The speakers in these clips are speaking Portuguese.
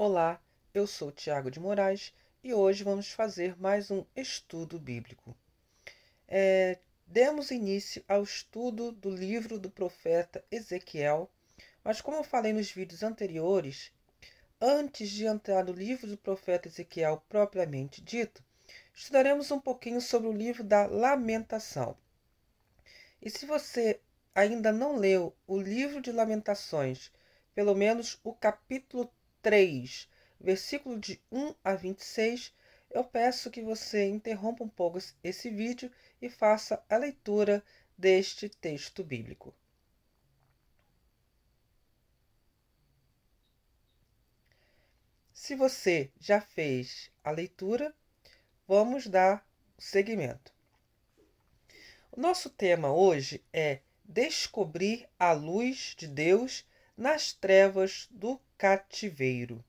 Olá, eu sou Tiago de Moraes e hoje vamos fazer mais um estudo bíblico. Demos início ao estudo do livro do profeta Ezequiel, mas como eu falei nos vídeos anteriores, antes de entrar no livro do profeta Ezequiel propriamente dito, estudaremos um pouquinho sobre o livro da Lamentação. E se você ainda não leu o livro de Lamentações, pelo menos o capítulo 3, versículo de 1 a 26, eu peço que você interrompa um pouco esse vídeo e faça a leitura deste texto bíblico. Se você já fez a leitura, vamos dar seguimento. O nosso tema hoje é descobrir a luz de Deus nas trevas do cativeiro.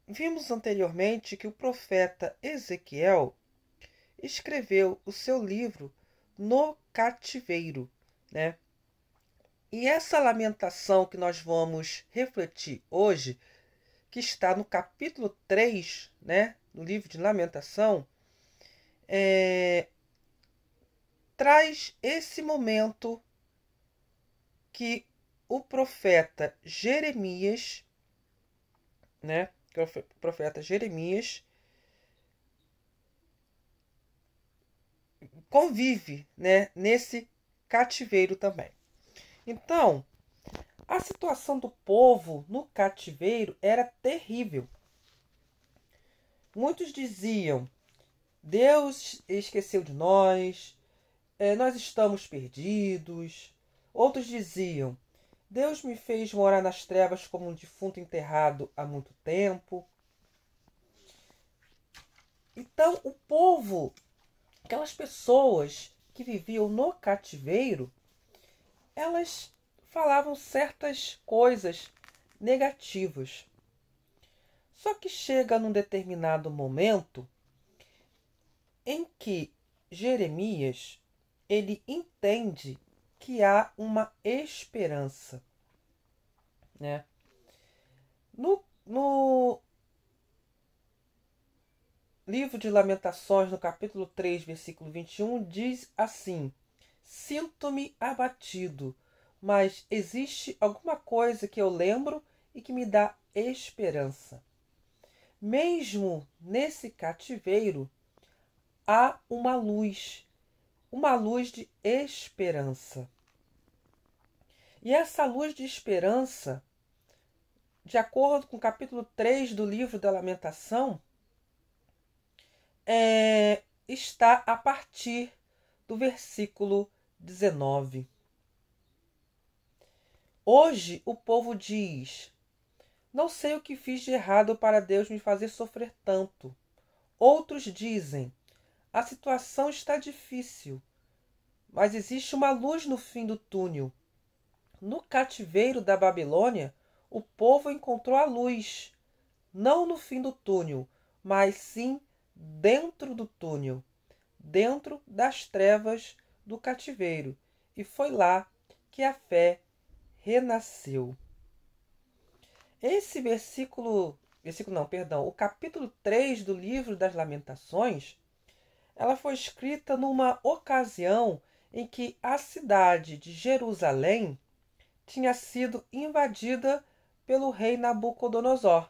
Vimos anteriormente que o profeta Ezequiel escreveu o seu livro no cativeiro, né? E essa lamentação que nós vamos refletir hoje, que está no capítulo 3, né, do livro de Lamentação, traz esse momento que o profeta Jeremias, né, o profeta Jeremias convive, né, nesse cativeiro também. Então, a situação do povo no cativeiro era terrível. Muitos diziam: Deus esqueceu de nós, nós estamos perdidos. Outros diziam: Deus me fez morar nas trevas como um defunto enterrado há muito tempo. Então, o povo, aquelas pessoas que viviam no cativeiro, elas falavam certas coisas negativas. Só que chega num determinado momento em que Jeremias ele entende que há uma esperança, né? No livro de Lamentações, no capítulo 3, versículo 21, diz assim: Sinto-me abatido, mas existe alguma coisa que eu lembro e que me dá esperança. Mesmo nesse cativeiro, há uma luz de esperança. E essa luz de esperança, de acordo com o capítulo 3 do livro da Lamentação, está a partir do versículo 19. Hoje o povo diz: Não sei o que fiz de errado para Deus me fazer sofrer tanto. Outros dizem: A situação está difícil, mas existe uma luz no fim do túnel. No cativeiro da Babilônia, o povo encontrou a luz, não no fim do túnel, mas sim dentro do túnel, dentro das trevas do cativeiro. E foi lá que a fé renasceu. Esse o capítulo 3 do livro das Lamentações, ela foi escrita numa ocasião em que a cidade de Jerusalém tinha sido invadida pelo rei Nabucodonosor.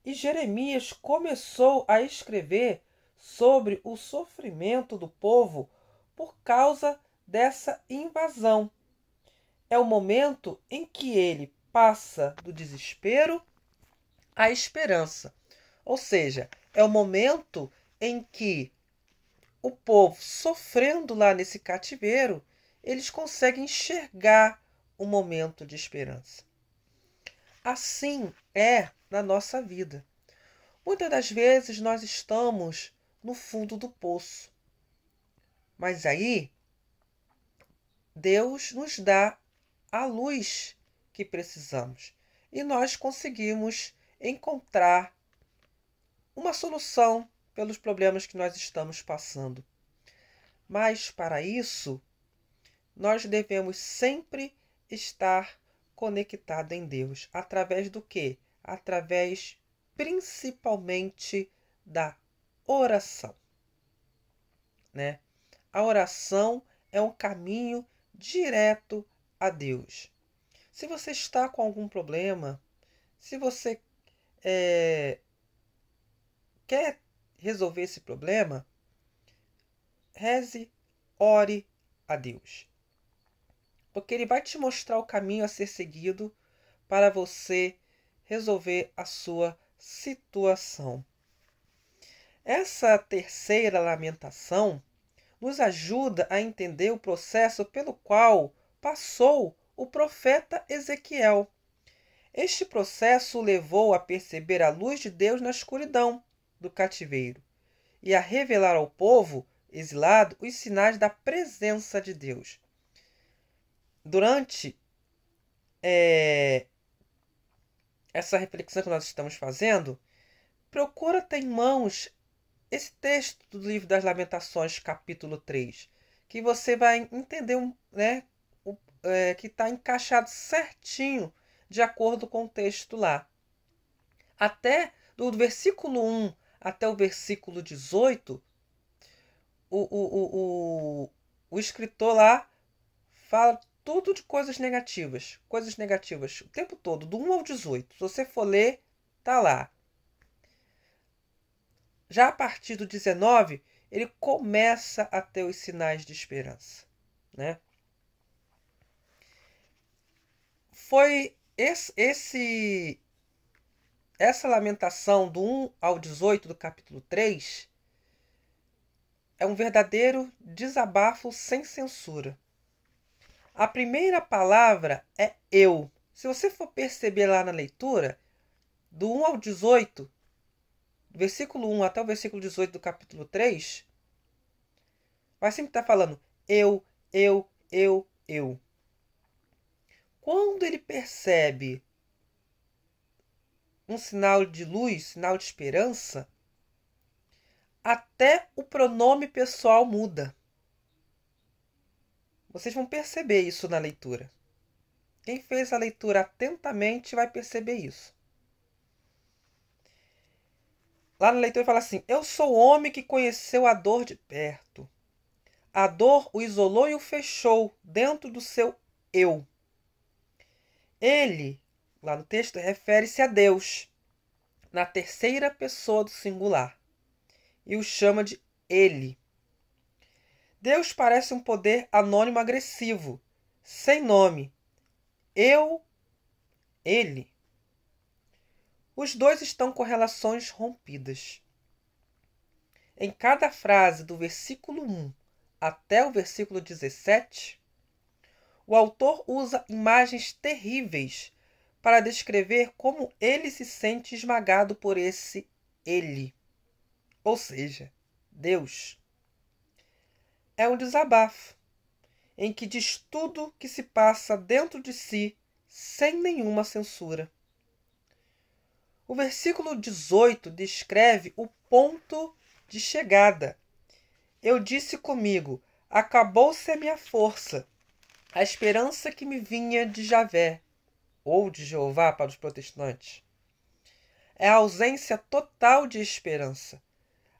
E Jeremias começou a escrever sobre o sofrimento do povo por causa dessa invasão. É o momento em que ele passa do desespero à esperança. Ou seja, é o momento em que o povo, sofrendo lá nesse cativeiro, eles conseguem enxergar um momento de esperança. Assim é na nossa vida. Muitas das vezes nós estamos no fundo do poço. Mas aí Deus nos dá a luz que precisamos e nós conseguimos encontrar uma solução pelos problemas que nós estamos passando. Mas para isso, nós devemos sempre estar conectado em Deus. Através do quê? Através, principalmente, da oração, né? A oração é um caminho direto a Deus. Se você está com algum problema, se você quer resolver esse problema, reze, ore a Deus. Porque Ele vai te mostrar o caminho a ser seguido para você resolver a sua situação. Essa terceira lamentação nos ajuda a entender o processo pelo qual passou o profeta Ezequiel. Este processo o levou a perceber a luz de Deus na escuridão do cativeiro e a revelar ao povo exilado os sinais da presença de Deus. Durante essa reflexão que nós estamos fazendo, procura ter em mãos esse texto do livro das Lamentações, capítulo 3, que você vai entender que está encaixado certinho de acordo com o texto lá. Até do versículo 1 até o versículo 18, o escritor lá fala tudo de coisas negativas o tempo todo, do 1 ao 18. Se você for ler, tá lá. Já a partir do 19, ele começa a ter os sinais de esperança, né? Foi essa lamentação do 1 ao 18 do capítulo 3 é um verdadeiro desabafo sem censura. A primeira palavra é eu. Se você for perceber lá na leitura, do 1 ao 18, do versículo 1 até o versículo 18 do capítulo 3, vai sempre estar falando eu. Quando ele percebe um sinal de luz, sinal de esperança, até o pronome pessoal muda. Vocês vão perceber isso na leitura. Quem fez a leitura atentamente vai perceber isso. Lá na leitura fala assim: eu sou o homem que conheceu a dor de perto. A dor o isolou e o fechou dentro do seu eu. Ele, lá no texto, refere-se a Deus, na terceira pessoa do singular, e o chama de Ele. Deus parece um poder anônimo agressivo, sem nome. Eu, Ele. Os dois estão com relações rompidas. Em cada frase do versículo 1 até o versículo 17, o autor usa imagens terríveis para descrever como ele se sente esmagado por esse Ele, ou seja, Deus. É um desabafo, em que diz tudo que se passa dentro de si, sem nenhuma censura. O versículo 18 descreve o ponto de chegada. Eu disse comigo, acabou-se a minha força, a esperança que me vinha de Javé, ou de Jeová para os protestantes. É a ausência total de esperança.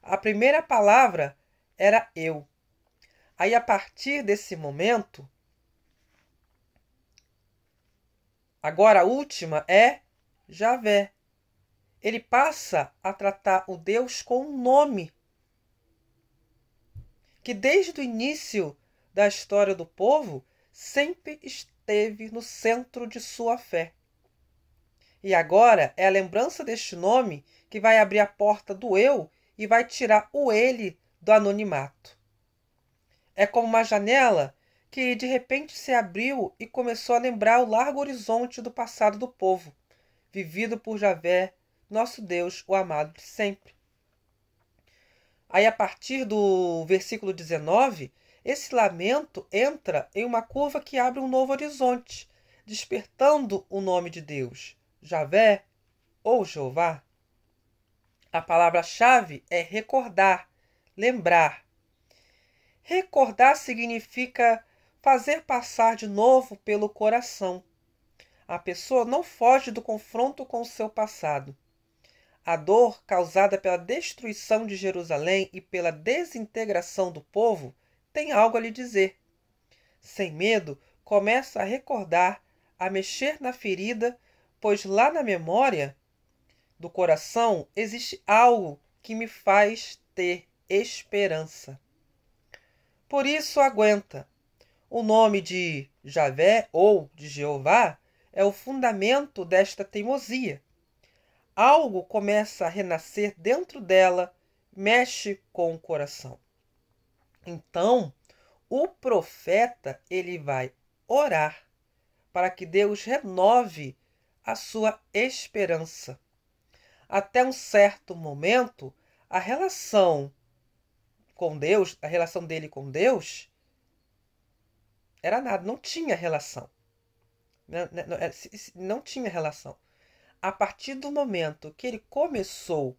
A primeira palavra era eu. Aí, a partir desse momento, agora a última é Javé. Ele passa a tratar o Deus com um nome, que desde o início da história do povo sempre esteve no centro de sua fé. E agora é a lembrança deste nome que vai abrir a porta do eu e vai tirar o ele do anonimato. É como uma janela que de repente se abriu e começou a lembrar o largo horizonte do passado do povo, vivido por Javé, nosso Deus, o amado de sempre. Aí, a partir do versículo 19, esse lamento entra em uma curva que abre um novo horizonte, despertando o nome de Deus, Javé ou Jeová. A palavra-chave é recordar, lembrar. Recordar significa fazer passar de novo pelo coração. A pessoa não foge do confronto com o seu passado. A dor causada pela destruição de Jerusalém e pela desintegração do povo tem algo a lhe dizer. Sem medo, começa a recordar, a mexer na ferida, pois lá na memória do coração existe algo que me faz ter esperança. Por isso aguenta. O nome de Javé ou de Jeová é o fundamento desta teimosia. Algo começa a renascer dentro dela, mexe com o coração. Então, o profeta ele vai orar para que Deus renove a sua esperança. Até um certo momento, a relação com Deus, a relação dele com Deus, era nada, não tinha relação. Não tinha relação. A partir do momento que ele começou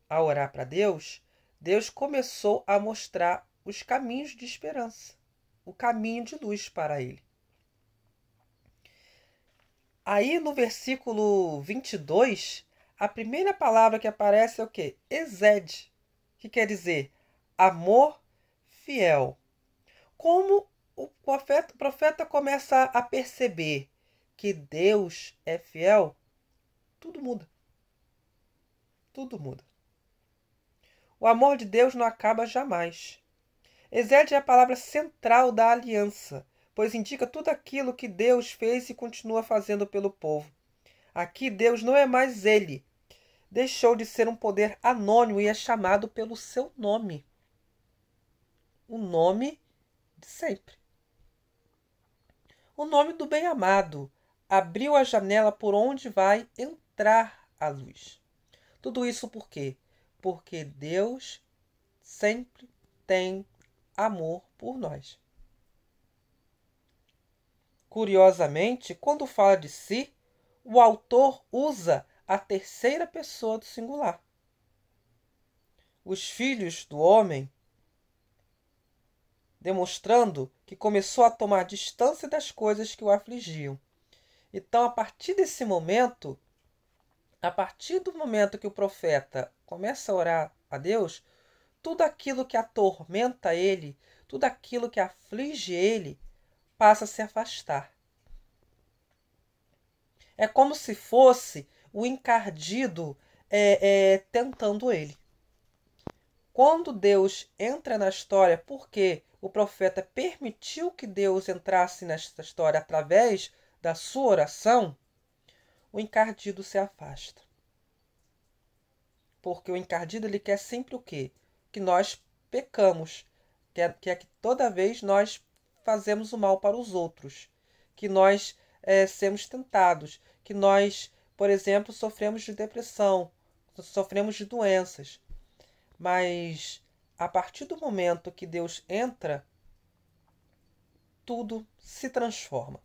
a orar para Deus, Deus começou a mostrar os caminhos de esperança, o caminho de luz para ele. Aí no versículo 22, a primeira palavra que aparece é o quê? Esed, que quer dizer amor fiel. Como o profeta começa a perceber que Deus é fiel, tudo muda. Tudo muda. O amor de Deus não acaba jamais. Esed é a palavra central da aliança, pois indica tudo aquilo que Deus fez e continua fazendo pelo povo. Aqui Deus não é mais ele. Deixou de ser um poder anônimo e é chamado pelo seu nome. O nome de sempre. O nome do bem-amado abriu a janela por onde vai entrar a luz. Tudo isso por quê? Porque Deus sempre tem amor por nós. Curiosamente, quando fala de si, o autor usa a terceira pessoa do singular. Os filhos do homem, demonstrando que começou a tomar distância das coisas que o afligiam. Então, a partir desse momento, a partir do momento que o profeta começa a orar a Deus, tudo aquilo que atormenta ele, tudo aquilo que aflige ele, passa a se afastar. É como se fosse o encardido tentando ele. Quando Deus entra na história, porque o profeta permitiu que Deus entrasse nesta história através da sua oração, o encardido se afasta. Porque o encardido ele quer sempre o quê? Que nós pecamos, quer que toda vez nós fazemos o mal para os outros, que nós sermos tentados, que nós, por exemplo, sofremos de depressão, sofremos de doenças. Mas a partir do momento que Deus entra, tudo se transforma.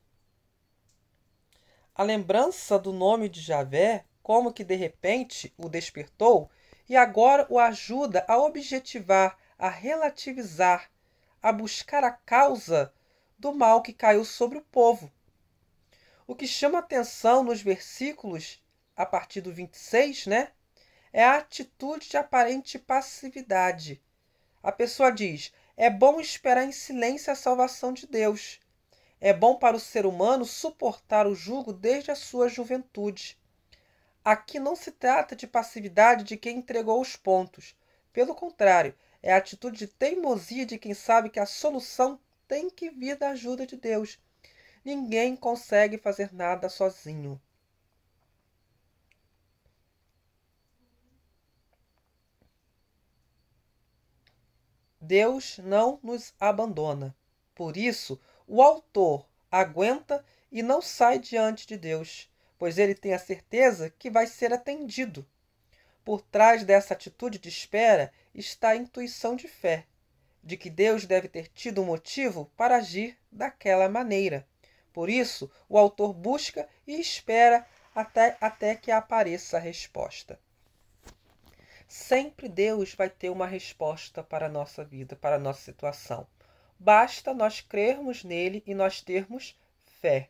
A lembrança do nome de Javé, como que de repente o despertou e agora o ajuda a objetivar, a relativizar, a buscar a causa do mal que caiu sobre o povo. O que chama atenção nos versículos, a partir do 26, é a atitude de aparente passividade. A pessoa diz, é bom esperar em silêncio a salvação de Deus. É bom para o ser humano suportar o jugo desde a sua juventude. Aqui não se trata de passividade de quem entregou os pontos. Pelo contrário, é a atitude de teimosia de quem sabe que a solução tem que vir da ajuda de Deus. Ninguém consegue fazer nada sozinho. Deus não nos abandona. Por isso, o autor aguenta e não sai diante de Deus, pois ele tem a certeza que vai ser atendido. Por trás dessa atitude de espera está a intuição de fé, de que Deus deve ter tido um motivo para agir daquela maneira. Por isso, o autor busca e espera até que apareça a resposta. Sempre Deus vai ter uma resposta para a nossa vida, para a nossa situação. Basta nós crermos nele e nós termos fé.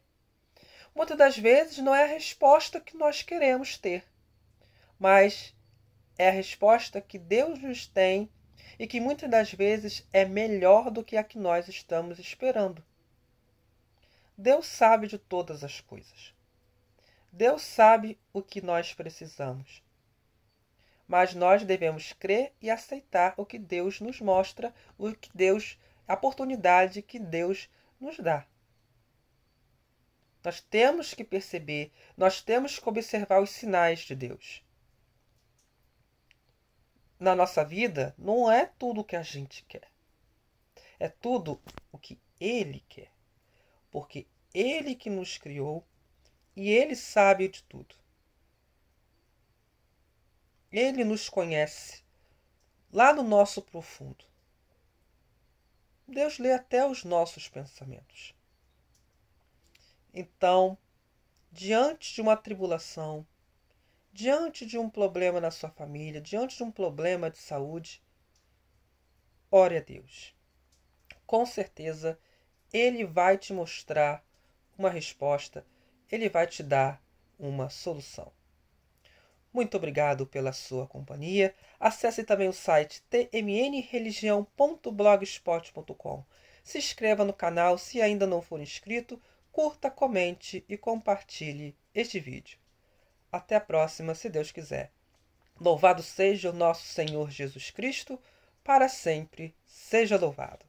muitas das vezes não é a resposta que nós queremos ter, mas é a resposta que Deus nos tem e que muitas das vezes é melhor do que a que nós estamos esperando. Deus sabe de todas as coisas. Deus sabe o que nós precisamos. Mas nós devemos crer e aceitar o que Deus nos mostra, a oportunidade que Deus nos dá. Nós temos que perceber, nós temos que observar os sinais de Deus. Na nossa vida, não é tudo o que a gente quer. É tudo o que Ele quer. Porque Ele que nos criou e Ele sabe de tudo. Ele nos conhece lá no nosso profundo. Deus lê até os nossos pensamentos. Então, diante de uma tribulação, diante de um problema na sua família, diante de um problema de saúde, ore a Deus. Com certeza, Ele vai te mostrar uma resposta, Ele vai te dar uma solução. Muito obrigado pela sua companhia. Acesse também o site tmnreligião.blogspot.com. Se inscreva no canal se ainda não for inscrito, curta, comente e compartilhe este vídeo. Até a próxima, se Deus quiser. Louvado seja o nosso Senhor Jesus Cristo, para sempre seja louvado.